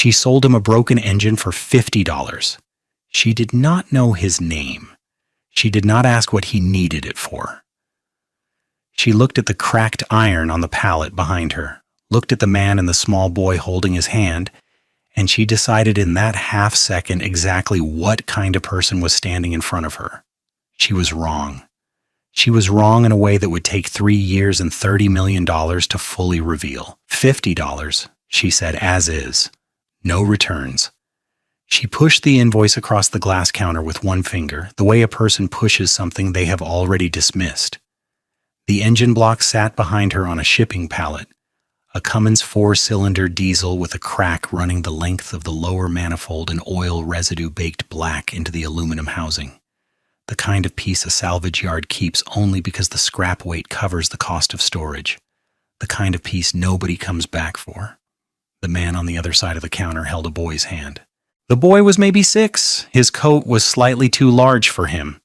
She sold him a broken engine for $50. She did not know his name. She did not ask what he needed it for. She looked at the cracked iron on the pallet behind her, looked at the man and the small boy holding his hand, and she decided in that half second exactly what kind of person was standing in front of her. She was wrong. She was wrong in a way that would take 3 years and $30 million to fully reveal. $50, she said, as is. No returns. She pushed the invoice across the glass counter with one finger, the way a person pushes something they have already dismissed. The engine block sat behind her on a shipping pallet, a Cummins 4-cylinder diesel with a crack running the length of the lower manifold and oil residue baked black into the aluminum housing. The kind of piece a salvage yard keeps only because the scrap weight covers the cost of storage. The kind of piece nobody comes back for. The man on the other side of the counter held a boy's hand. The boy was maybe 6. His coat was slightly too large for him,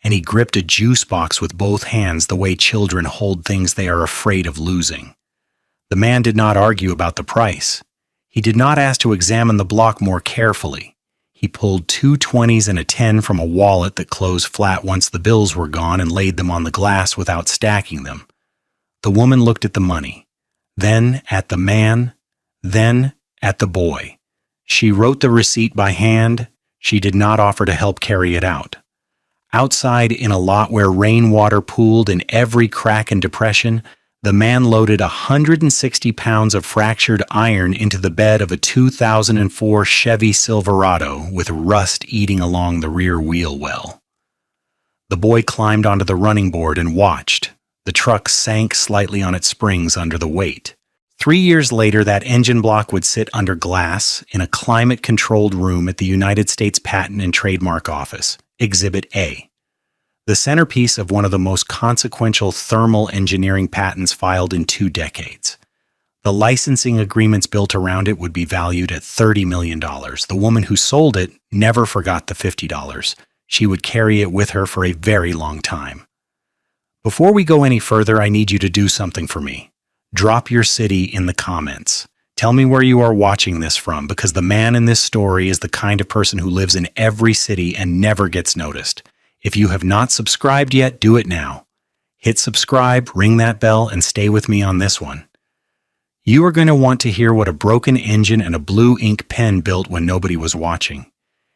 and he gripped a juice box with both hands the way children hold things they are afraid of losing. The man did not argue about the price. He did not ask to examine the block more carefully. He pulled 2 20s and a 10 from a wallet that closed flat once the bills were gone and laid them on the glass without stacking them. The woman looked at the money, then at the man, then at the boy. She wrote the receipt by hand. She did not offer to help carry it out. Outside, in a lot where rainwater pooled in every crack and depression, the man loaded 160 pounds of fractured iron into the bed of a 2004 Chevy Silverado with rust eating along the rear wheel well. The boy climbed onto the running board and watched. The truck sank slightly on its springs under the weight. 3 years later, that engine block would sit under glass in a climate-controlled room at the United States Patent and Trademark Office, Exhibit A, the centerpiece of one of the most consequential thermal engineering patents filed in 2 decades. The licensing agreements built around it would be valued at $30 million. The woman who sold it never forgot the $50. She would carry it with her for a very long time. Before we go any further, I need you to do something for me. Drop your city in the comments. Tell me where you are watching this from, because the man in this story is the kind of person who lives in every city and never gets noticed. If you have not subscribed yet, do it now. Hit subscribe, ring that bell, and stay with me on this one. You are going to want to hear what a broken engine and a blue ink pen built when nobody was watching.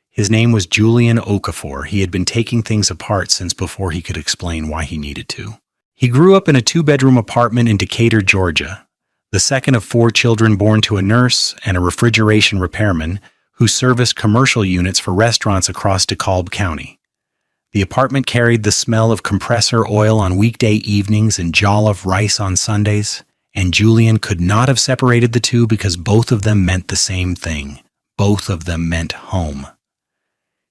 His name was Julian Okafor. He had been taking things apart since before he could explain why he needed to. He grew up in a 2-bedroom apartment in Decatur, Georgia, the second of 4 children born to a nurse and a refrigeration repairman who serviced commercial units for restaurants across DeKalb County. The apartment carried the smell of compressor oil on weekday evenings and jollof rice on Sundays, and Julian could not have separated the two because both of them meant the same thing. Both of them meant home.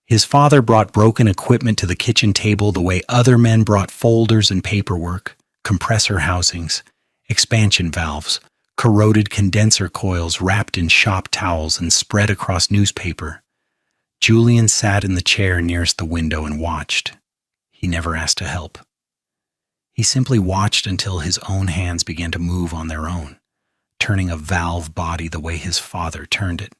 His father brought broken equipment to the kitchen table the way other men brought folders and paperwork, compressor housings, expansion valves, corroded condenser coils wrapped in shop towels and spread across newspaper. Julian sat in the chair nearest the window and watched. He never asked to help. He simply watched until his own hands began to move on their own, turning a valve body the way his father turned it,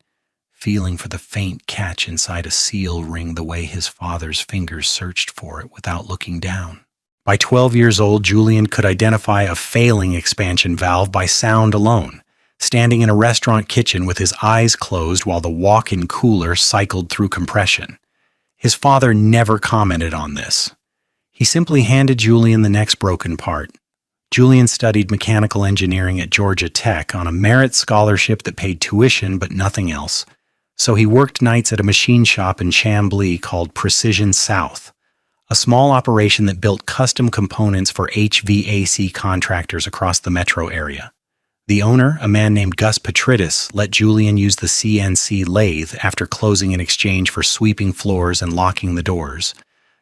feeling for the faint catch inside a seal ring the way his father's fingers searched for it without looking down. By 12 years old, Julian could identify a failing expansion valve by sound alone, standing in a restaurant kitchen with his eyes closed while the walk-in cooler cycled through compression. His father never commented on this. He simply handed Julian the next broken part. Julian studied mechanical engineering at Georgia Tech on a merit scholarship that paid tuition but nothing else. So he worked nights at a machine shop in Chamblee called Precision South, a small operation that built custom components for HVAC contractors across the metro area. The owner, a man named Gus Petridis, let Julian use the CNC lathe after closing in exchange for sweeping floors and locking the doors.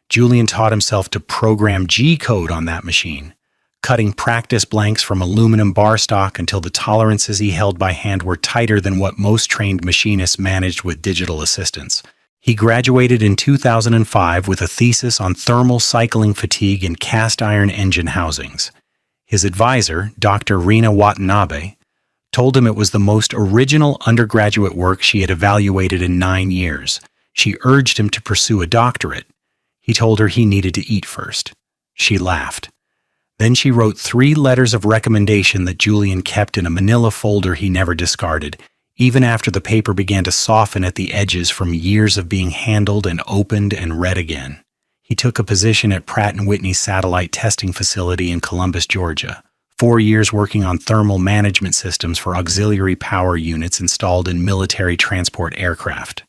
Julian taught himself to program G-code on that machine, cutting practice blanks from aluminum bar stock until the tolerances he held by hand were tighter than what most trained machinists managed with digital assistance. He graduated in 2005 with a thesis on thermal cycling fatigue in cast iron engine housings. His advisor, Dr. Rina Watanabe, told him it was the most original undergraduate work she had evaluated in 9 years. She urged him to pursue a doctorate. He told her he needed to eat first. She laughed. Then she wrote 3 letters of recommendation that Julian kept in a manila folder he never discarded, even after the paper began to soften at the edges from years of being handled and opened and read again. He took a position at Pratt & Whitney's satellite testing facility in Columbus, Georgia. 4 years working on thermal management systems for auxiliary power units installed in military transport aircraft.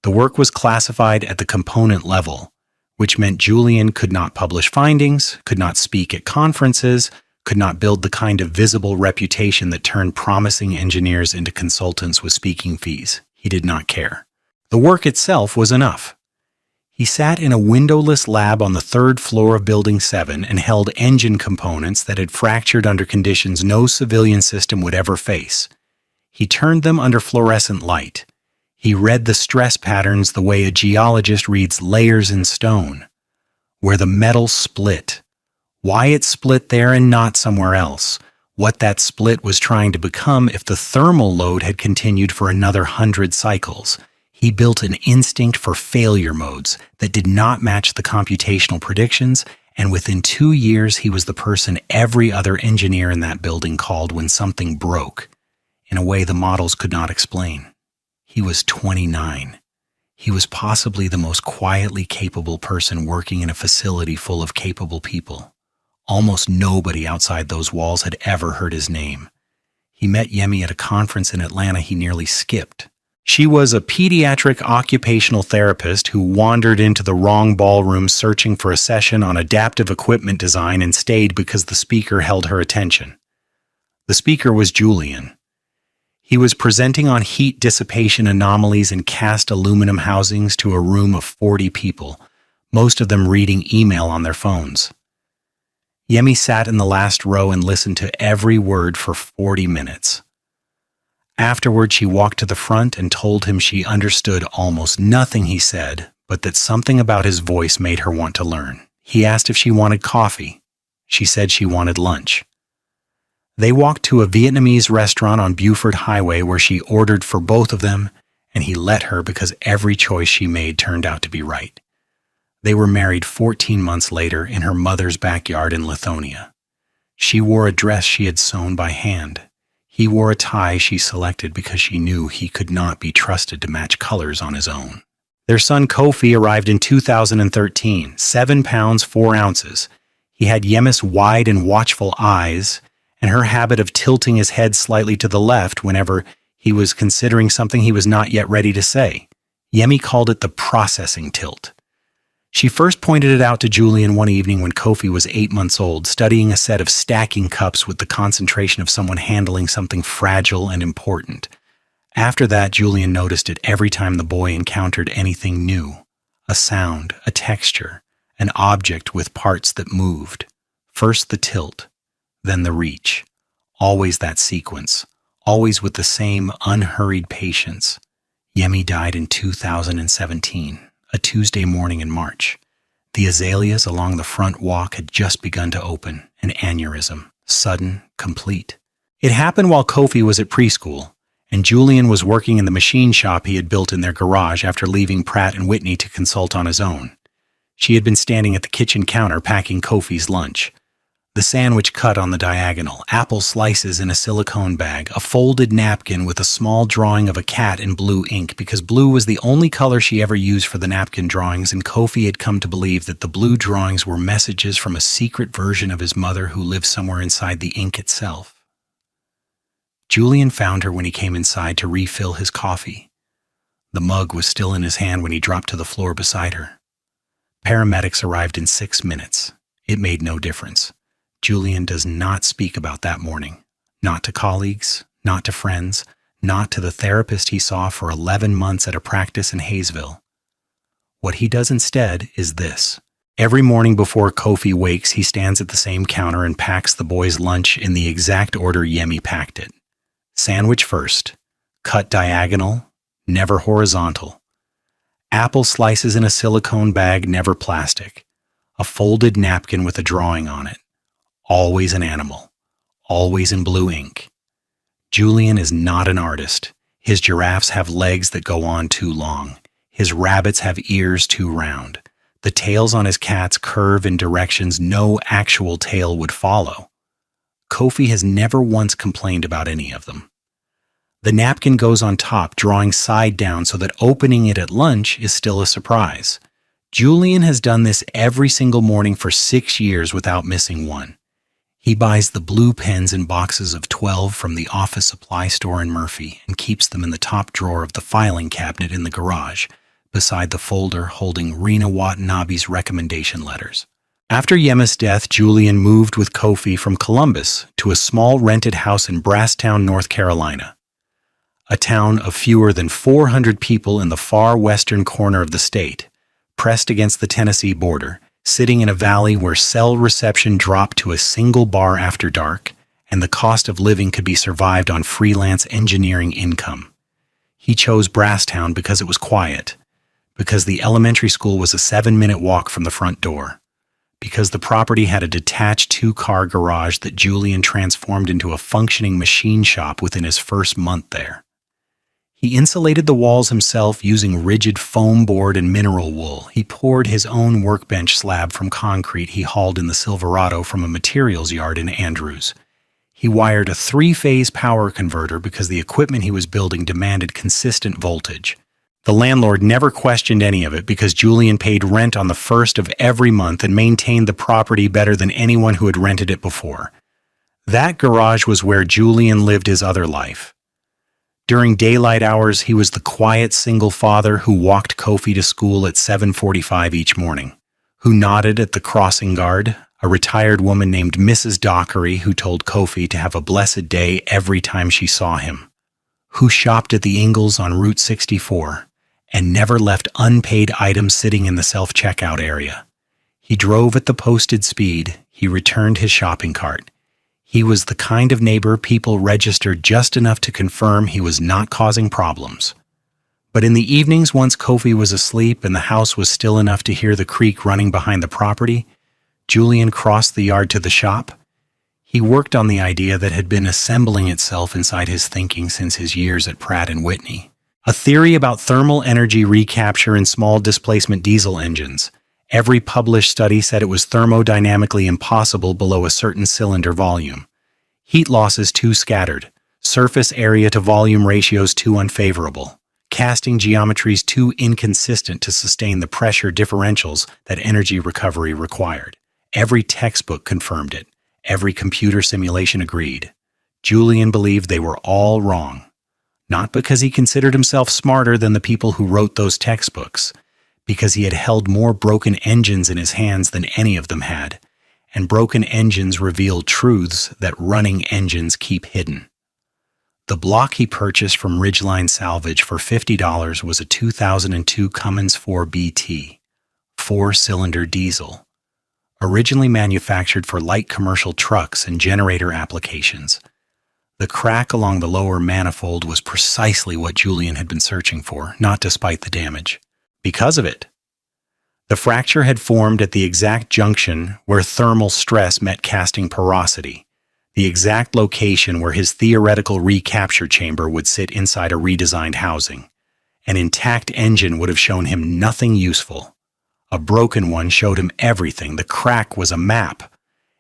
The work was classified at the component level, which meant Julian could not publish findings, could not speak at conferences, could not build the kind of visible reputation that turned promising engineers into consultants with speaking fees. He did not care. The work itself was enough. He sat in a windowless lab on the 3rd floor of Building 7 and held engine components that had fractured under conditions no civilian system would ever face. He turned them under fluorescent light. He read the stress patterns the way a geologist reads layers in stone, where the metal split, why it split there and not somewhere else, what that split was trying to become if the thermal load had continued for another 100 cycles. He built an instinct for failure modes that did not match the computational predictions, and within 2 years he was the person every other engineer in that building called when something broke, in a way the models could not explain. He was 29. He was possibly the most quietly capable person working in a facility full of capable people. Almost nobody outside those walls had ever heard his name. He met Yemi at a conference in Atlanta he nearly skipped. She was a pediatric occupational therapist who wandered into the wrong ballroom searching for a session on adaptive equipment design and stayed because the speaker held her attention. The speaker was Julian. He was presenting on heat dissipation anomalies in cast aluminum housings to a room of 40 people, most of them reading email on their phones. Yemi sat in the last row and listened to every word for 40 minutes. Afterward, she walked to the front and told him she understood almost nothing he said, but that something about his voice made her want to learn. He asked if she wanted coffee. She said she wanted lunch. They walked to a Vietnamese restaurant on Buford Highway where she ordered for both of them, and he let her because every choice she made turned out to be right. They were married 14 months later in her mother's backyard in Lithonia. She wore a dress she had sewn by hand. He wore a tie she selected because she knew he could not be trusted to match colors on his own. Their son Kofi arrived in 2013, 7 pounds 4 ounces. He had Yemi's wide and watchful eyes, and her habit of tilting his head slightly to the left whenever he was considering something he was not yet ready to say. Yemi called it the processing tilt. She first pointed it out to Julian one evening when Kofi was 8 months old, studying a set of stacking cups with the concentration of someone handling something fragile and important. After that, Julian noticed it every time the boy encountered anything new, a sound, a texture, an object with parts that moved. First the tilt, then the reach. Always that sequence, always with the same unhurried patience. Yemi died in 2017, a Tuesday morning in March. The azaleas along the front walk had just begun to open, an aneurysm, sudden, complete. It happened while Kofi was at preschool, and Julian was working in the machine shop he had built in their garage after leaving Pratt & Whitney to consult on his own. She had been standing at the kitchen counter packing Kofi's lunch. The sandwich cut on the diagonal, apple slices in a silicone bag, a folded napkin with a small drawing of a cat in blue ink because blue was the only color she ever used for the napkin drawings, and Kofi had come to believe that the blue drawings were messages from a secret version of his mother who lived somewhere inside the ink itself. Julian found her when he came inside to refill his coffee. The mug was still in his hand when he dropped to the floor beside her. Paramedics arrived in 6 minutes. It made no difference. Julian does not speak about that morning. Not to colleagues, not to friends, not to the therapist he saw for 11 months at a practice in Hayesville. What he does instead is this. Every morning before Kofi wakes, he stands at the same counter and packs the boys' lunch in the exact order Yemi packed it. Sandwich first, cut diagonal, never horizontal. Apple slices in a silicone bag, never plastic. A folded napkin with a drawing on it. Always an animal. Always in blue ink. Julian is not an artist. His giraffes have legs that go on too long. His rabbits have ears too round. The tails on his cats curve in directions no actual tail would follow. Kofi has never once complained about any of them. The napkin goes on top, drawing side down so that opening it at lunch is still a surprise. Julian has done this every single morning for 6 years without missing one. He buys the blue pens in boxes of 12 from the office supply store in Murphy and keeps them in the top drawer of the filing cabinet in the garage, beside the folder holding Rena Watanabe's recommendation letters. After Yema's death, Julian moved with Kofi from Columbus to a small rented house in Brasstown, North Carolina, a town of fewer than 400 people in the far western corner of the state, pressed against the Tennessee border, sitting in a valley where cell reception dropped to a single bar after dark, and the cost of living could be survived on freelance engineering income. He chose Brasstown because it was quiet, because the elementary school was a 7-minute walk from the front door, because the property had a detached 2-car garage that Julian transformed into a functioning machine shop within his first month there. He insulated the walls himself using rigid foam board and mineral wool. He poured his own workbench slab from concrete he hauled in the Silverado from a materials yard in Andrews. He wired a 3-phase power converter because the equipment he was building demanded consistent voltage. The landlord never questioned any of it because Julian paid rent on the first of every month and maintained the property better than anyone who had rented it before. That garage was where Julian lived his other life. During daylight hours, he was the quiet single father who walked Kofi to school at 7:45 each morning, who nodded at the crossing guard, a retired woman named Mrs. Dockery who told Kofi to have a blessed day every time she saw him, who shopped at the Ingalls on Route 64 and never left unpaid items sitting in the self-checkout area. He drove at the posted speed. He returned his shopping cart. He was the kind of neighbor people registered just enough to confirm he was not causing problems. But in the evenings, once Kofi was asleep and the house was still enough to hear the creek running behind the property, Julian crossed the yard to the shop. He worked on the idea that had been assembling itself inside his thinking since his years at Pratt & Whitney. A theory about thermal energy recapture in small displacement diesel engines. Every published study said it was thermodynamically impossible below a certain cylinder volume. Heat losses too scattered, surface area to volume ratios too unfavorable, casting geometries too inconsistent to sustain the pressure differentials that energy recovery required. Every textbook confirmed it. Every computer simulation agreed. Julian believed they were all wrong. Not because he considered himself smarter than the people who wrote those textbooks, because he had held more broken engines in his hands than any of them had, and broken engines reveal truths that running engines keep hidden. The block he purchased from Ridgeline Salvage for $50 was a 2002 Cummins 4BT, 4-cylinder diesel, originally manufactured for light commercial trucks and generator applications. The crack along the lower manifold was precisely what Julian had been searching for, not despite the damage. Because of it. The fracture had formed at the exact junction where thermal stress met casting porosity, the exact location where his theoretical recapture chamber would sit inside a redesigned housing. An intact engine would have shown him nothing useful. A broken one showed him everything. The crack was a map.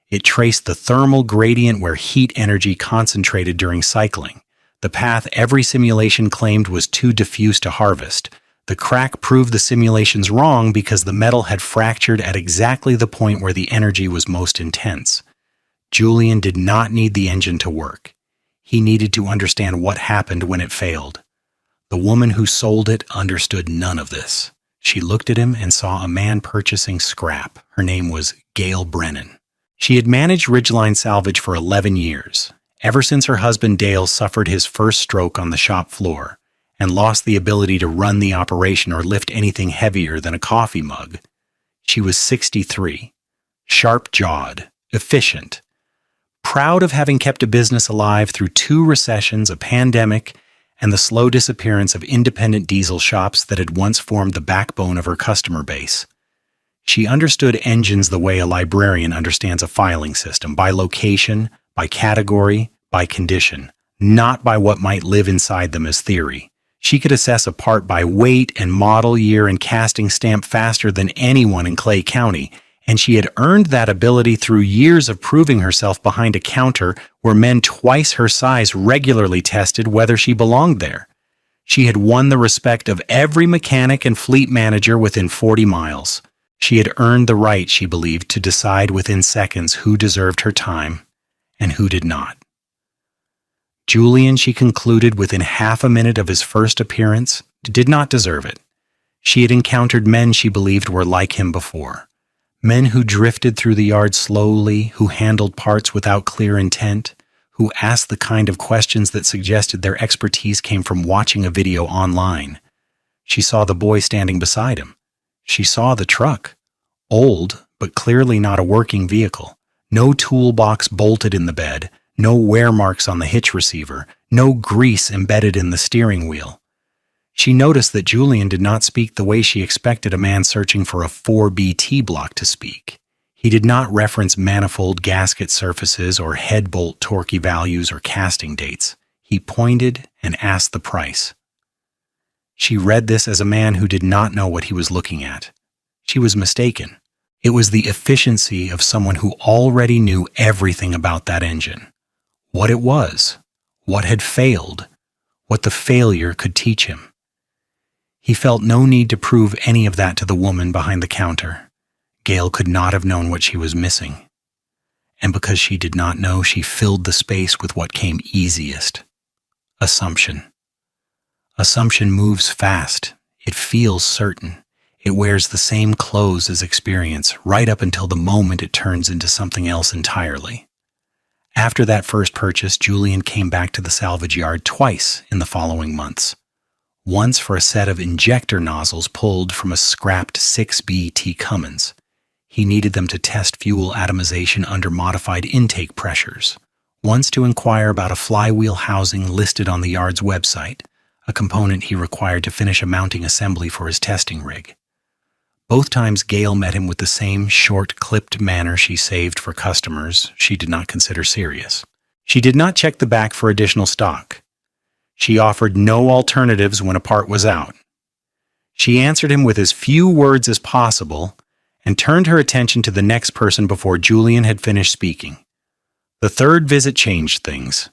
It traced the thermal gradient where heat energy concentrated during cycling, the path every simulation claimed was too diffuse to harvest. The crack proved the simulations wrong because the metal had fractured at exactly the point where the energy was most intense. Julian did not need the engine to work. He needed to understand what happened when it failed. The woman who sold it understood none of this. She looked at him and saw a man purchasing scrap. Her name was Gail Brennan. She had managed Ridgeline Salvage for 11 years, ever since her husband Dale suffered his first stroke on the shop floor and lost the ability to run the operation or lift anything heavier than a coffee mug. She was 63, sharp-jawed, efficient, proud of having kept a business alive through 2 recessions, a pandemic, and the slow disappearance of independent diesel shops that had once formed the backbone of her customer base. She understood engines the way a librarian understands a filing system, by location, by category, by condition, not by what might live inside them as theory. She could assess a part by weight and model year and casting stamp faster than anyone in Clay County, and she had earned that ability through years of proving herself behind a counter where men twice her size regularly tested whether she belonged there. She had won the respect of every mechanic and fleet manager within 40 miles. She had earned the right, she believed, to decide within seconds who deserved her time and who did not. Julian, she concluded within half a minute of his first appearance, did not deserve it. She had encountered men she believed were like him before. Men who drifted through the yard slowly, who handled parts without clear intent, who asked the kind of questions that suggested their expertise came from watching a video online. She saw the boy standing beside him. She saw the truck. Old, but clearly not a working vehicle. No toolbox bolted in the bed, no wear marks on the hitch receiver, no grease embedded in the steering wheel. She noticed that Julian did not speak the way she expected a man searching for a 4BT block to speak. He did not reference manifold gasket surfaces or head bolt torque values or casting dates. He pointed and asked the price. She read this as a man who did not know what he was looking at. She was mistaken. It was the efficiency of someone who already knew everything about that engine. What it was, what had failed, what the failure could teach him. He felt no need to prove any of that to the woman behind the counter. Gail could not have known what she was missing. And because she did not know, she filled the space with what came easiest. Assumption. Assumption moves fast. It feels certain. It wears the same clothes as experience, right up until the moment it turns into something else entirely. After that first purchase, Julian came back to the salvage yard twice in the following months. Once for a set of injector nozzles pulled from a scrapped 6BT Cummins. He needed them to test fuel atomization under modified intake pressures. Once to inquire about a flywheel housing listed on the yard's website, a component he required to finish a mounting assembly for his testing rig. Both times Gail met him with the same short, clipped manner she saved for customers she did not consider serious. She did not check the back for additional stock. She offered no alternatives when a part was out. She answered him with as few words as possible and turned her attention to the next person before Julian had finished speaking. The third visit changed things.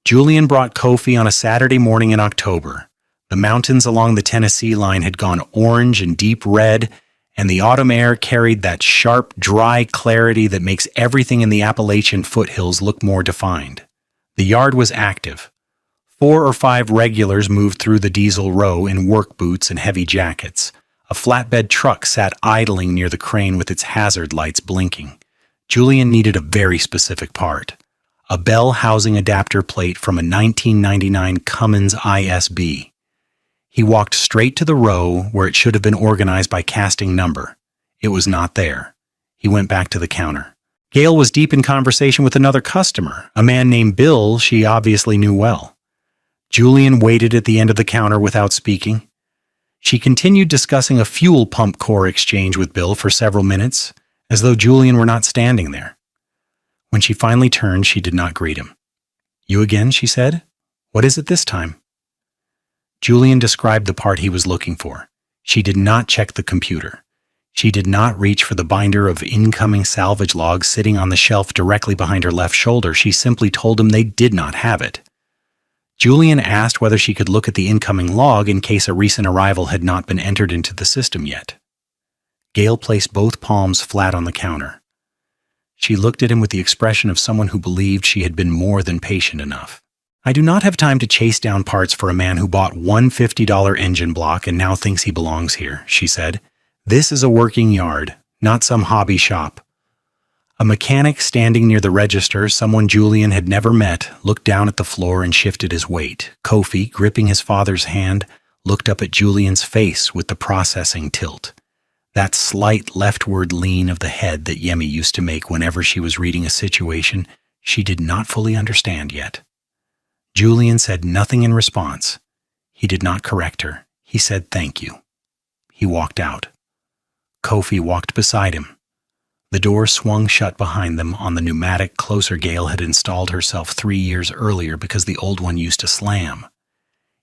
Julian brought Kofi on a Saturday morning in October. The mountains along the Tennessee line had gone orange and deep red, and the autumn air carried that sharp, dry clarity that makes everything in the Appalachian foothills look more defined. The yard was active. 4 or 5 regulars moved through the diesel row in work boots and heavy jackets. A flatbed truck sat idling near the crane with its hazard lights blinking. Julian needed a very specific part. A bell housing adapter plate from a 1999 Cummins ISB. He walked straight to the row where it should have been organized by casting number. It was not there. He went back to the counter. Gail was deep in conversation with another customer, a man named Bill she obviously knew well. Julian waited at the end of the counter without speaking. She continued discussing a fuel pump core exchange with Bill for several minutes, as though Julian were not standing there. When she finally turned, she did not greet him. "You again?" she said. "What is it this time?" Julian described the part he was looking for. She did not check the computer. She did not reach for the binder of incoming salvage logs sitting on the shelf directly behind her left shoulder. She simply told him they did not have it. Julian asked whether she could look at the incoming log in case a recent arrival had not been entered into the system yet. Gail placed both palms flat on the counter. She looked at him with the expression of someone who believed she had been more than patient enough. "I do not have time to chase down parts for a man who bought one $50 engine block and now thinks he belongs here," she said. "This is a working yard, not some hobby shop." A mechanic standing near the register, someone Julian had never met, looked down at the floor and shifted his weight. Kofi, gripping his father's hand, looked up at Julian's face with the processing tilt. That slight leftward lean of the head that Yemi used to make whenever she was reading a situation she did not fully understand yet. Julian said nothing in response. He did not correct her. He said thank you. He walked out. Kofi walked beside him. The door swung shut behind them on the pneumatic closer Gale had installed herself 3 years earlier because the old one used to slam.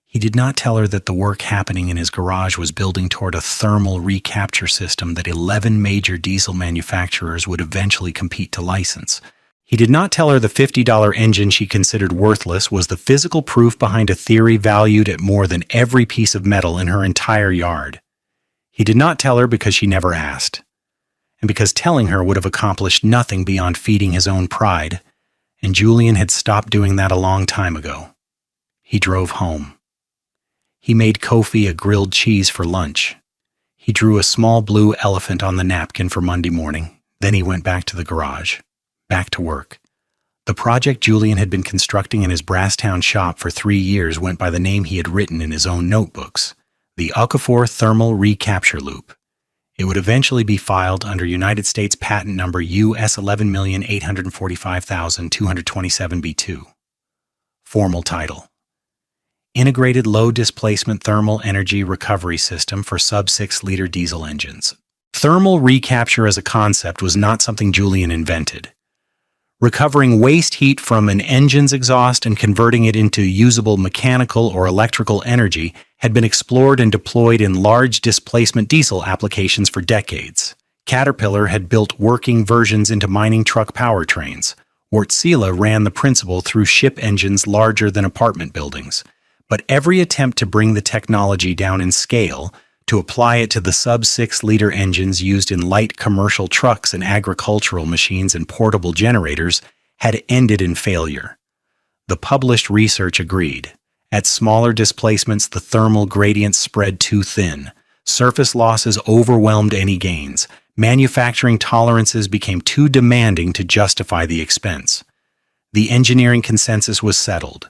He did not tell her that the work happening in his garage was building toward a thermal recapture system that 11 major diesel manufacturers would eventually compete to license. He did not tell her the $50 engine she considered worthless was the physical proof behind a theory valued at more than every piece of metal in her entire yard. He did not tell her because she never asked, and because telling her would have accomplished nothing beyond feeding his own pride, and Julian had stopped doing that a long time ago. He drove home. He made Kofi a grilled cheese for lunch. He drew a small blue elephant on the napkin for Monday morning. Then he went back to the garage, back to work. The project Julian had been constructing in his Brasstown shop for 3 years went by the name he had written in his own notebooks, the Okafor Thermal Recapture Loop. It would eventually be filed under United States Patent Number US 11,845,227B2. Formal title: Integrated Low Displacement Thermal Energy Recovery System for Sub-6-liter Diesel Engines. Thermal recapture as a concept was not something Julian invented. Recovering waste heat from an engine's exhaust and converting it into usable mechanical or electrical energy had been explored and deployed in large displacement diesel applications for decades. Caterpillar had built working versions into mining truck powertrains. Wärtsilä ran the principle through ship engines larger than apartment buildings. But every attempt to bring the technology down in scale, to apply it to the sub-6-liter engines used in light commercial trucks and agricultural machines and portable generators, had ended in failure. The published research agreed. At smaller displacements, the thermal gradient spread too thin. Surface losses overwhelmed any gains. Manufacturing tolerances became too demanding to justify the expense. The engineering consensus was settled.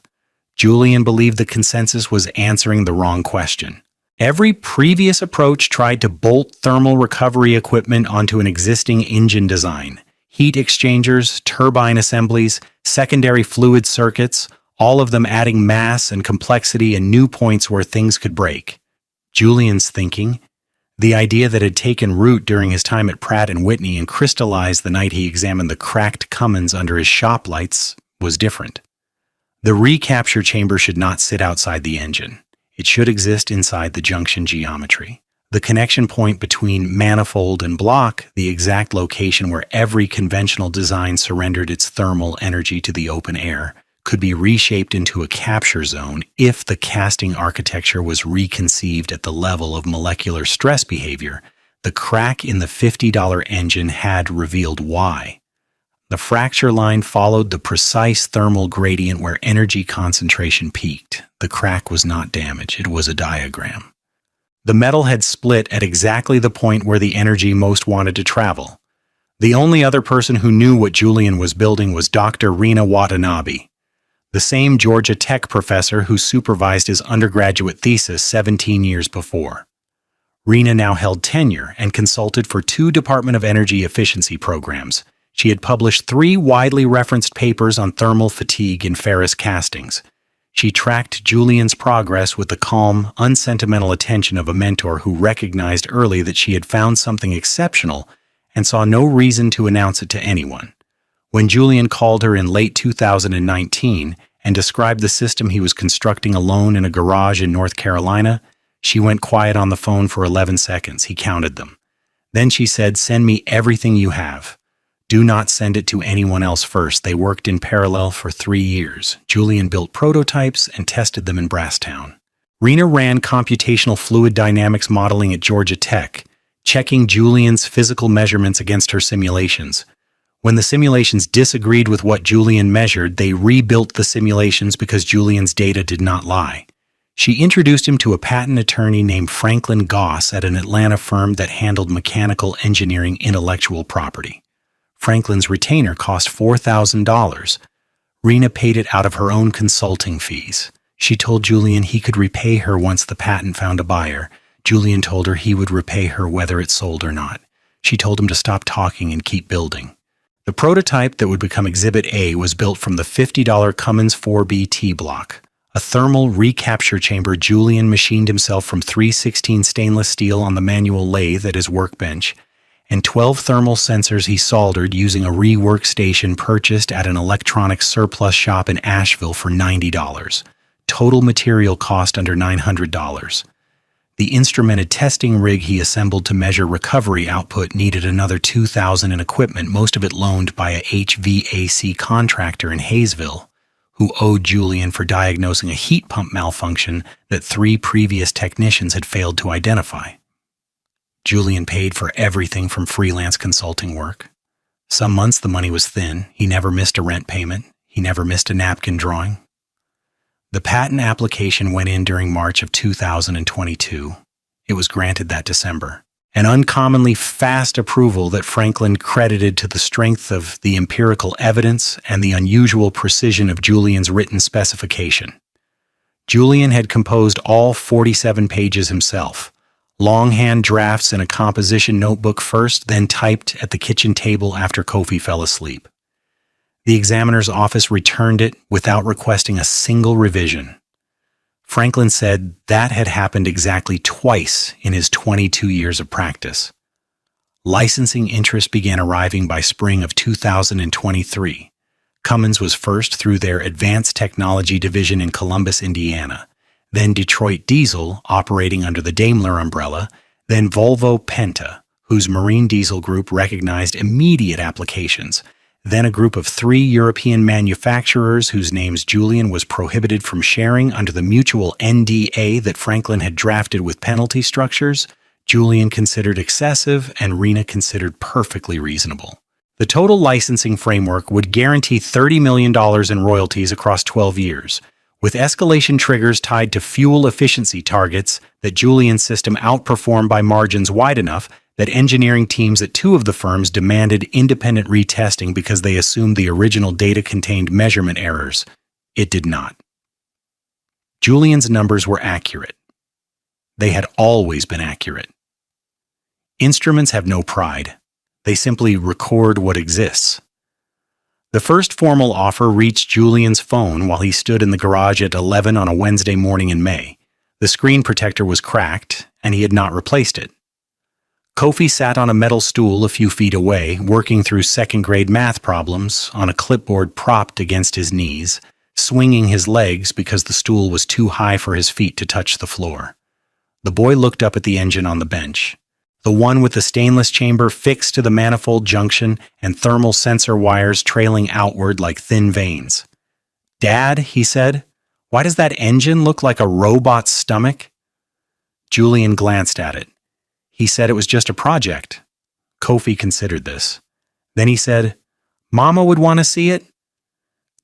Julian believed the consensus was answering the wrong question. Every previous approach tried to bolt thermal recovery equipment onto an existing engine design. Heat exchangers, turbine assemblies, secondary fluid circuits, all of them adding mass and complexity and new points where things could break. Julian's thinking, the idea that had taken root during his time at Pratt & Whitney and crystallized the night he examined the cracked Cummins under his shop lights, was different. The recapture chamber should not sit outside the engine. It should exist inside the junction geometry. The connection point between manifold and block, the exact location where every conventional design surrendered its thermal energy to the open air, could be reshaped into a capture zone if the casting architecture was reconceived at the level of molecular stress behavior. The crack in the $50 engine had revealed why. The fracture line followed the precise thermal gradient where energy concentration peaked. The crack was not damage, it was a diagram. The metal had split at exactly the point where the energy most wanted to travel. The only other person who knew what Julian was building was Dr. Rina Watanabe, the same Georgia Tech professor who supervised his undergraduate thesis 17 years before. Rina now held tenure and consulted for 2 Department of Energy efficiency programs. She had published 3 widely referenced papers on thermal fatigue in ferrous castings. She tracked Julian's progress with the calm, unsentimental attention of a mentor who recognized early that she had found something exceptional and saw no reason to announce it to anyone. When Julian called her in late 2019 and described the system he was constructing alone in a garage in North Carolina, she went quiet on the phone for 11 seconds. He counted them. Then she said, "Send me everything you have. Do not send it to anyone else first." They worked in parallel for 3 years. Julian built prototypes and tested them in Brasstown. Rina ran computational fluid dynamics modeling at Georgia Tech, checking Julian's physical measurements against her simulations. When the simulations disagreed with what Julian measured, they rebuilt the simulations because Julian's data did not lie. She introduced him to a patent attorney named Franklin Goss at an Atlanta firm that handled mechanical engineering intellectual property. Franklin's retainer cost $4,000. Rina paid it out of her own consulting fees. She told Julian he could repay her once the patent found a buyer. Julian told her he would repay her whether it sold or not. She told him to stop talking and keep building. The prototype that would become Exhibit A was built from the $50 Cummins 4BT block, a thermal recapture chamber Julian machined himself from 316 stainless steel on the manual lathe at his workbench, and 12 thermal sensors he soldered using a reworkstation purchased at an electronics surplus shop in Asheville for $90. Total material cost under $900. The instrumented testing rig he assembled to measure recovery output needed another $2,000 in equipment, most of it loaned by a HVAC contractor in Hayesville, who owed Julian for diagnosing a heat pump malfunction that 3 previous technicians had failed to identify. Julian paid for everything from freelance consulting work. Some months the money was thin. He never missed a rent payment. He never missed a napkin drawing. The patent application went in during March of 2022. It was granted that December. An uncommonly fast approval that Franklin credited to the strength of the empirical evidence and the unusual precision of Julian's written specification. Julian had composed all 47 pages himself. Longhand drafts in a composition notebook first, then typed at the kitchen table after Kofi fell asleep. The examiner's office returned it without requesting a single revision. Franklin said that had happened exactly twice in his 22 years of practice. Licensing interest began arriving by spring of 2023. Cummins was first through their Advanced Technology Division in Columbus, Indiana. Then Detroit Diesel, operating under the Daimler umbrella, then Volvo Penta, whose marine diesel group recognized immediate applications, then a group of 3 European manufacturers whose names Julian was prohibited from sharing under the mutual NDA that Franklin had drafted with penalty structures, Julian considered excessive and Rena considered perfectly reasonable. The total licensing framework would guarantee $30 million in royalties across 12 years, with escalation triggers tied to fuel efficiency targets that Julian's system outperformed by margins wide enough that engineering teams at 2 of the firms demanded independent retesting because they assumed the original data contained measurement errors. It did not. Julian's numbers were accurate. They had always been accurate. Instruments have no pride. They simply record what exists. The first formal offer reached Julian's phone while he stood in the garage at 11 on a Wednesday morning in May. The screen protector was cracked, and he had not replaced it. Kofi sat on a metal stool a few feet away, working through second-grade math problems on a clipboard propped against his knees, swinging his legs because the stool was too high for his feet to touch the floor. The boy looked up at the engine on the bench. The one with the stainless chamber fixed to the manifold junction and thermal sensor wires trailing outward like thin veins. "Dad," he said, "why does that engine look like a robot's stomach?" Julian glanced at it. He said it was just a project. Kofi considered this. Then he said, "Mama would want to see it?"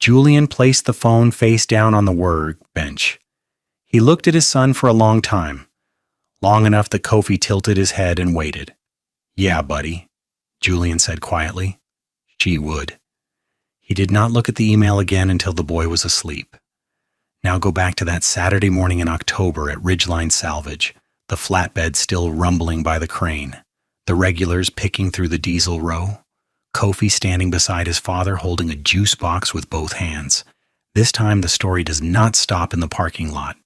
Julian placed the phone face down on the workbench. He looked at his son for a long time. Long enough that Kofi tilted his head and waited. "Yeah, buddy," Julian said quietly. She would. He did not look at the email again until the boy was asleep. Now go back to that Saturday morning in October at Ridgeline Salvage, the flatbed still rumbling by the crane, the regulars picking through the diesel row, Kofi standing beside his father holding a juice box with both hands. This time the story does not stop in the parking lot.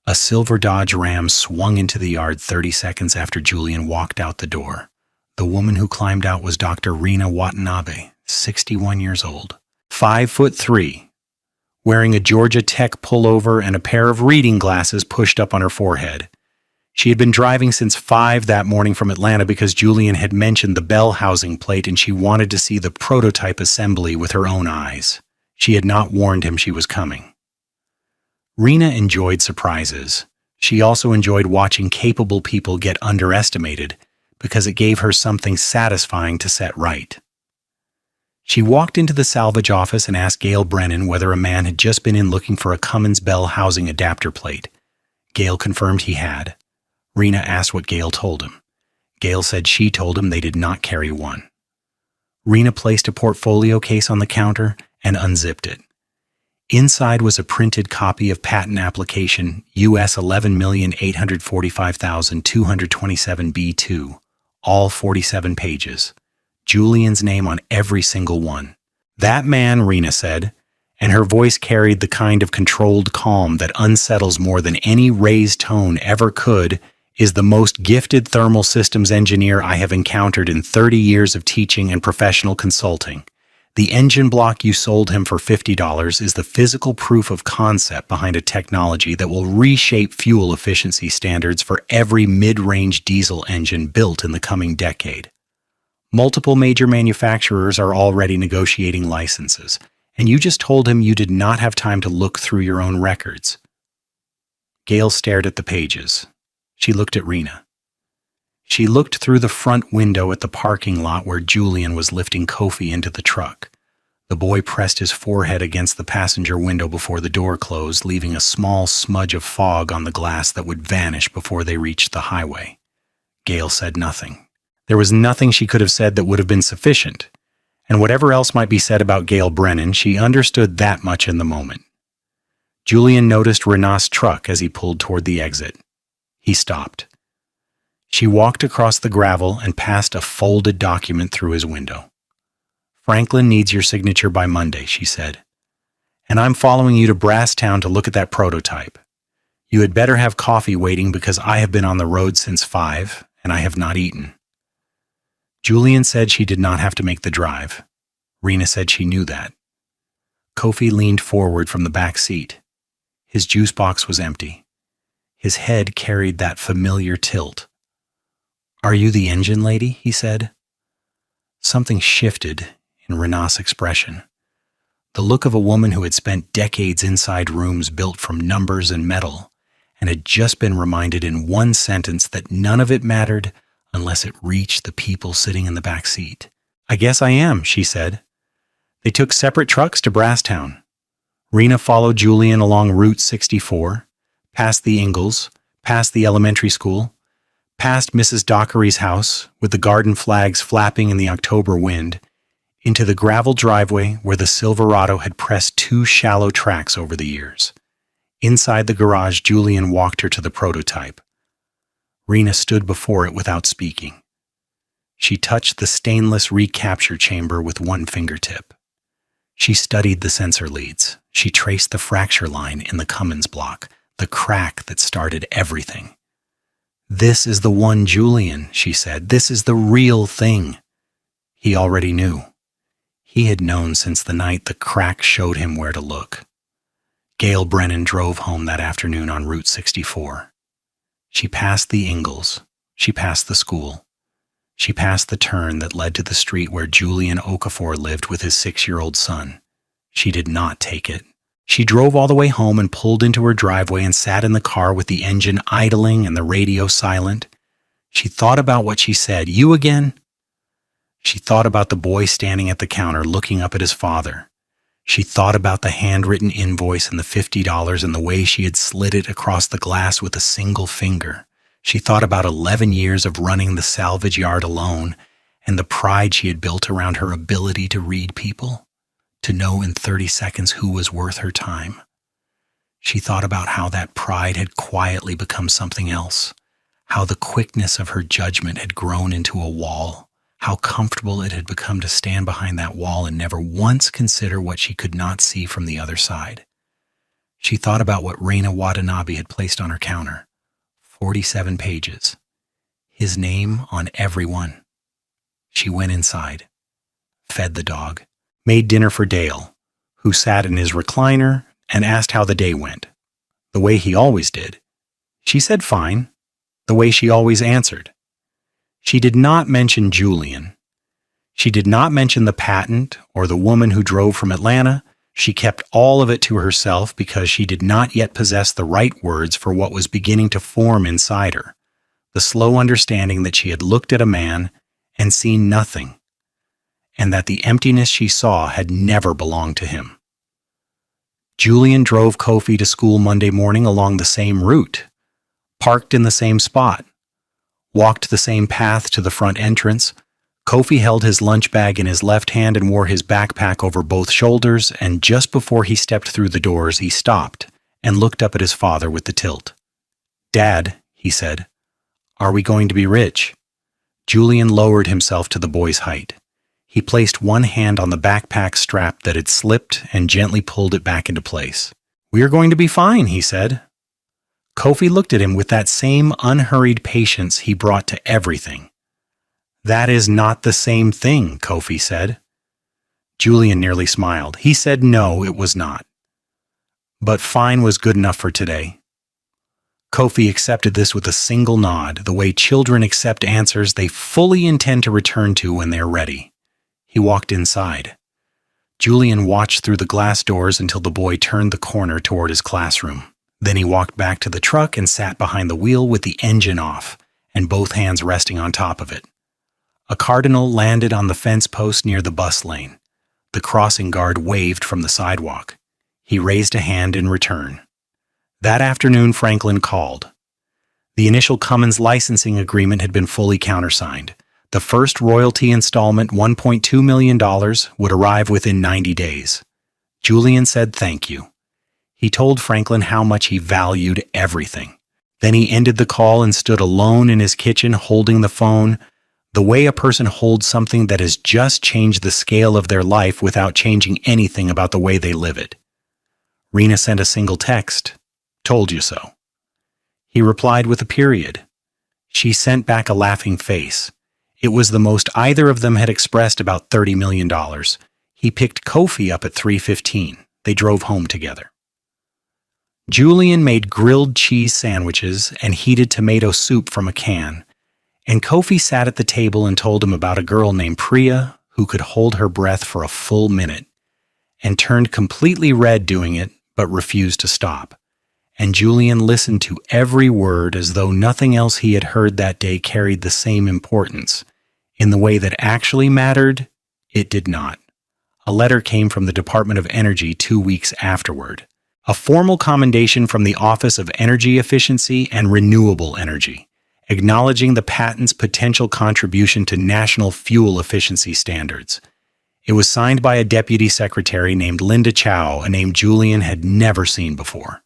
A silver Dodge Ram swung into the yard 30 seconds after Julian walked out the door. The woman who climbed out was Dr. Rena Watanabe, 61 years old, 5'3", wearing a Georgia Tech pullover and a pair of reading glasses pushed up on her forehead. She had been driving since 5 that morning from Atlanta because Julian had mentioned the bell housing plate and she wanted to see the prototype assembly with her own eyes. She had not warned him she was coming. Rena enjoyed surprises. She also enjoyed watching capable people get underestimated because it gave her something satisfying to set right. She walked into the salvage office and asked Gail Brennan whether a man had just been in looking for a Cummins bell housing adapter plate. Gail confirmed he had. Rena asked what Gail told him. Gail said she told him they did not carry one. Rena placed a portfolio case on the counter and unzipped it. Inside was a printed copy of patent application US 11,845,227 all 47 pages. Julian's name on every single one. "That man," Rena said, and her voice carried the kind of controlled calm that unsettles more than any raised tone ever could, is the most gifted thermal systems engineer I have encountered in 30 years of teaching and professional consulting. The engine block you sold him for $50 is the physical proof of concept behind a technology that will reshape fuel efficiency standards for every mid-range diesel engine built in the coming decade. Multiple major manufacturers are already negotiating licenses, and you just told him you did not have time to look through your own records. Gail stared at the pages. She looked at Rena. She looked through the front window at the parking lot where Julian was lifting Kofi into the truck. The boy pressed his forehead against the passenger window before the door closed, leaving a small smudge of fog on the glass that would vanish before they reached the highway. Gail said nothing. There was nothing she could have said that would have been sufficient, and whatever else might be said about Gail Brennan, she understood that much in the moment. Julian noticed Rena's truck as he pulled toward the exit. He stopped. She walked across the gravel and passed a folded document through his window. "Franklin needs your signature by Monday," she said. "And I'm following you to Brasstown to look at that prototype. You had better have coffee waiting because I have been on the road since 5 and I have not eaten." Julian said she did not have to make the drive. Rena said she knew that. Kofi leaned forward from the back seat. His juice box was empty. His head carried that familiar tilt. "Are you the engine lady?" he said. Something shifted in Rena's expression. The look of a woman who had spent decades inside rooms built from numbers and metal, and had just been reminded in one sentence that none of it mattered unless it reached the people sitting in the back seat. "I guess I am," she said. They took separate trucks to Brasstown. Rena followed Julian along Route 64, past the Ingalls, past the elementary school, past Mrs. Dockery's house, with the garden flags flapping in the October wind, into the gravel driveway where the Silverado had pressed 2 shallow tracks over the years. Inside the garage, Julian walked her to the prototype. Rena stood before it without speaking. She touched the stainless recapture chamber with one fingertip. She studied the sensor leads. She traced the fracture line in the Cummins block, the crack that started everything. "This is the one, Julian," she said. "This is the real thing." He already knew. He had known since the night the crack showed him where to look. Gail Brennan drove home that afternoon on Route 64. She passed the Ingalls. She passed the school. She passed the turn that led to the street where Julian Okafor lived with his 6-year-old son. She did not take it. She drove all the way home and pulled into her driveway and sat in the car with the engine idling and the radio silent. She thought about what she said. "You again?" She thought about the boy standing at the counter looking up at his father. She thought about the handwritten invoice and the $50 and the way she had slid it across the glass with a single finger. She thought about 11 years of running the salvage yard alone and the pride she had built around her ability to read people, to know in 30 seconds who was worth her time. She thought about how that pride had quietly become something else, how the quickness of her judgment had grown into a wall, how comfortable it had become to stand behind that wall and never once consider what she could not see from the other side. She thought about what Reina Watanabe had placed on her counter. 47 pages. His name on every one. She went inside, fed the dog, made dinner for Dale, who sat in his recliner and asked how the day went. The way he always did. She said fine, the way she always answered. She did not mention Julian. She did not mention the patent or the woman who drove from Atlanta. She kept all of it to herself because she did not yet possess the right words for what was beginning to form inside her, the slow understanding that she had looked at a man and seen nothing, and that the emptiness she saw had never belonged to him. Julian drove Kofi to school Monday morning along the same route, parked in the same spot, walked the same path to the front entrance. Kofi held his lunch bag in his left hand and wore his backpack over both shoulders, and just before he stepped through the doors, he stopped and looked up at his father with the tilt. "Dad," he said, "are we going to be rich?" Julian lowered himself to the boy's height. He placed one hand on the backpack strap that had slipped and gently pulled it back into place. "We are going to be fine," he said. Kofi looked at him with that same unhurried patience he brought to everything. "That is not the same thing," Kofi said. Julian nearly smiled. He said no, it was not. But fine was good enough for today. Kofi accepted this with a single nod, the way children accept answers they fully intend to return to when they're ready. He walked inside. Julian watched through the glass doors until the boy turned the corner toward his classroom. Then he walked back to the truck and sat behind the wheel with the engine off and both hands resting on top of it. A cardinal landed on the fence post near the bus lane. The crossing guard waved from the sidewalk. He raised a hand in return. That afternoon, Franklin called. The initial Cummins licensing agreement had been fully countersigned. The first royalty installment, $1.2 million, would arrive within 90 days. Julian said thank you. He told Franklin how much he valued everything. Then he ended the call and stood alone in his kitchen holding the phone, the way a person holds something that has just changed the scale of their life without changing anything about the way they live it. Rena sent a single text, "Told you so." He replied with a period. She sent back a laughing face. It was the most either of them had expressed about $30 million. He picked Kofi up at 3:15. They drove home together. Julian made grilled cheese sandwiches and heated tomato soup from a can, and Kofi sat at the table and told him about a girl named Priya who could hold her breath for a full minute, and turned completely red doing it, but refused to stop. And Julian listened to every word as though nothing else he had heard that day carried the same importance. In the way that actually mattered, it did not. A letter came from the Department of Energy 2 weeks afterward. A formal commendation from the Office of Energy Efficiency and Renewable Energy, acknowledging the patent's potential contribution to national fuel efficiency standards. It was signed by a deputy secretary named Linda Chow, a name Julian had never seen before.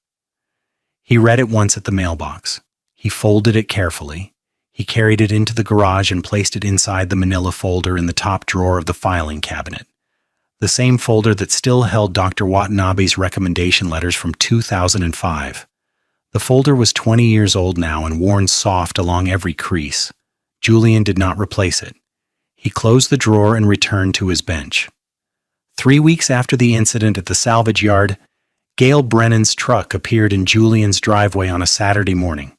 He read it once at the mailbox. He folded it carefully. He carried it into the garage and placed it inside the manila folder in the top drawer of the filing cabinet. The same folder that still held Dr. Watanabe's recommendation letters from 2005. The folder was 20 years old now and worn soft along every crease. Julian did not replace it. He closed the drawer and returned to his bench. 3 weeks after the incident at the salvage yard, Gail Brennan's truck appeared in Julian's driveway on a Saturday morning.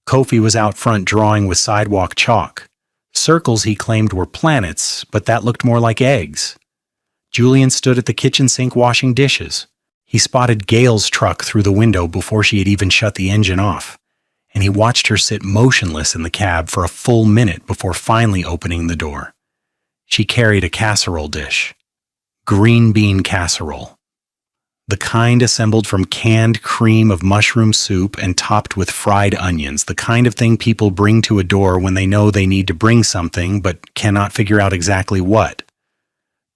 Kofi was out front drawing with sidewalk chalk. Circles he claimed were planets, but that looked more like eggs. Julian stood at the kitchen sink washing dishes. He spotted Gail's truck through the window before she had even shut the engine off, and he watched her sit motionless in the cab for a full minute before finally opening the door. She carried a casserole dish. Green bean casserole. The kind assembled from canned cream of mushroom soup and topped with fried onions, the kind of thing people bring to a door when they know they need to bring something but cannot figure out exactly what.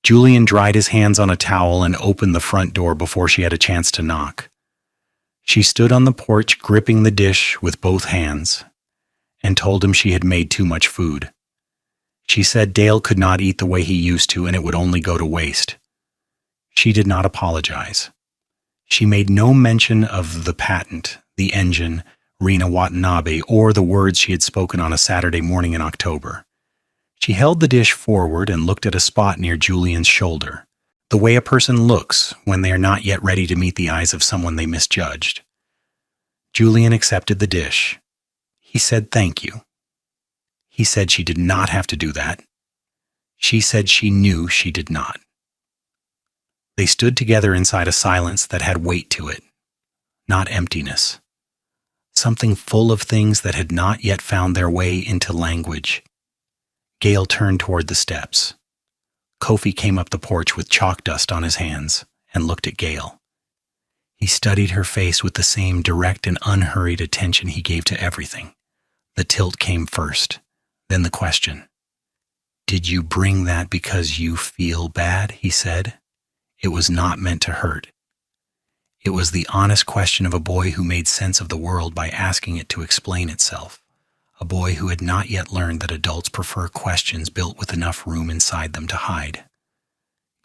Julian dried his hands on a towel and opened the front door before she had a chance to knock. She stood on the porch gripping the dish with both hands and told him she had made too much food. She said Dale could not eat the way he used to and it would only go to waste. She did not apologize. She made no mention of the patent, the engine, Rena Watanabe, or the words she had spoken on a Saturday morning in October. She held the dish forward and looked at a spot near Julian's shoulder, the way a person looks when they are not yet ready to meet the eyes of someone they misjudged. Julian accepted the dish. He said thank you. He said she did not have to do that. She said she knew she did not. They stood together inside a silence that had weight to it, not emptiness. Something full of things that had not yet found their way into language. Gail turned toward the steps. Kofi came up the porch with chalk dust on his hands and looked at Gail. He studied her face with the same direct and unhurried attention he gave to everything. The tilt came first, then the question. "Did you bring that because you feel bad?" he said. It was not meant to hurt. It was the honest question of a boy who made sense of the world by asking it to explain itself. A boy who had not yet learned that adults prefer questions built with enough room inside them to hide.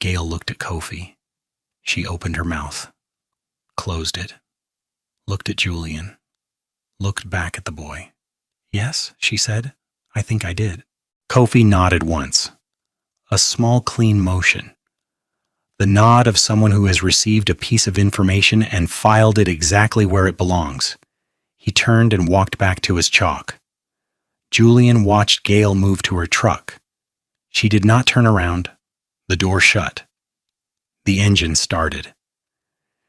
Gail looked at Kofi. She opened her mouth, closed it, looked at Julian, looked back at the boy. "Yes," she said. "I think I did." Kofi nodded once. A small, clean motion. The nod of someone who has received a piece of information and filed it exactly where it belongs. He turned and walked back to his chalk. Julian watched Gail move to her truck. She did not turn around. The door shut. The engine started.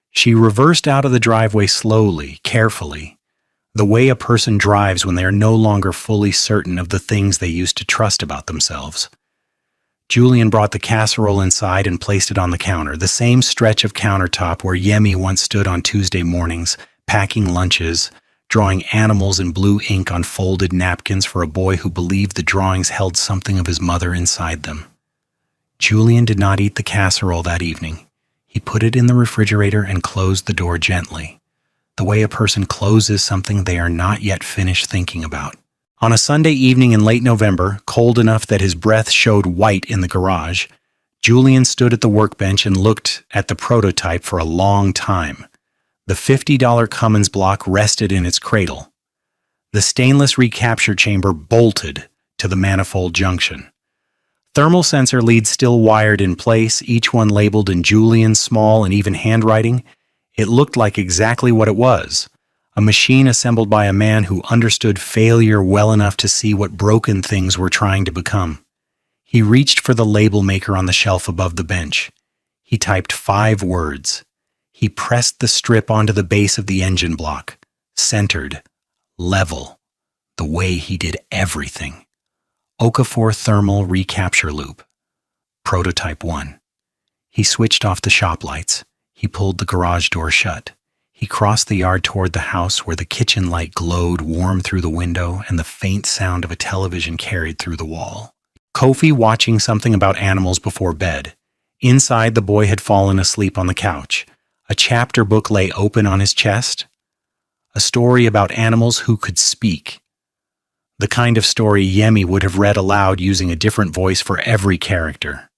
She reversed out of the driveway slowly, carefully, the way a person drives when they are no longer fully certain of the things they used to trust about themselves. Julian brought the casserole inside and placed it on the counter, the same stretch of countertop where Yemi once stood on Tuesday mornings, packing lunches, drawing animals in blue ink on folded napkins for a boy who believed the drawings held something of his mother inside them. Julian did not eat the casserole that evening. He put it in the refrigerator and closed the door gently, the way a person closes something they are not yet finished thinking about. On a Sunday evening in late November, cold enough that his breath showed white in the garage, Julian stood at the workbench and looked at the prototype for a long time. The $50 Cummins block rested in its cradle. The stainless recapture chamber bolted to the manifold junction. Thermal sensor leads still wired in place, each one labeled in Julian's small and even handwriting. It looked like exactly what it was. A machine assembled by a man who understood failure well enough to see what broken things were trying to become. He reached for the label maker on the shelf above the bench. He typed 5 words. He pressed the strip onto the base of the engine block. Centered. Level. The way he did everything. Okafor thermal recapture loop. Prototype 1. He switched off the shop lights. He pulled the garage door shut. He crossed the yard toward the house where the kitchen light glowed warm through the window and the faint sound of a television carried through the wall. Kofi watching something about animals before bed. Inside, the boy had fallen asleep on the couch. A chapter book lay open on his chest. A story about animals who could speak. The kind of story Yemi would have read aloud using a different voice for every character.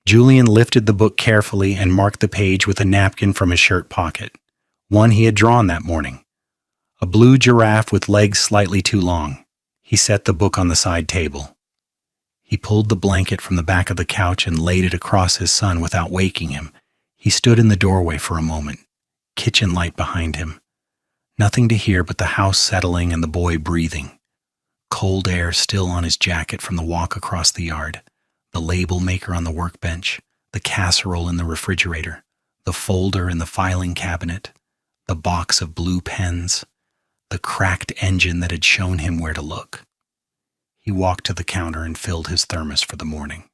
Julian lifted the book carefully and marked the page with a napkin from his shirt pocket. One he had drawn that morning. A blue giraffe with legs slightly too long. He set the book on the side table. He pulled the blanket from the back of the couch and laid it across his son without waking him. He stood in the doorway for a moment, kitchen light behind him. Nothing to hear but the house settling and the boy breathing. Cold air still on his jacket from the walk across the yard, the label maker on the workbench, the casserole in the refrigerator, the folder in the filing cabinet, the box of blue pens, the cracked engine that had shown him where to look. He walked to the counter and filled his thermos for the morning.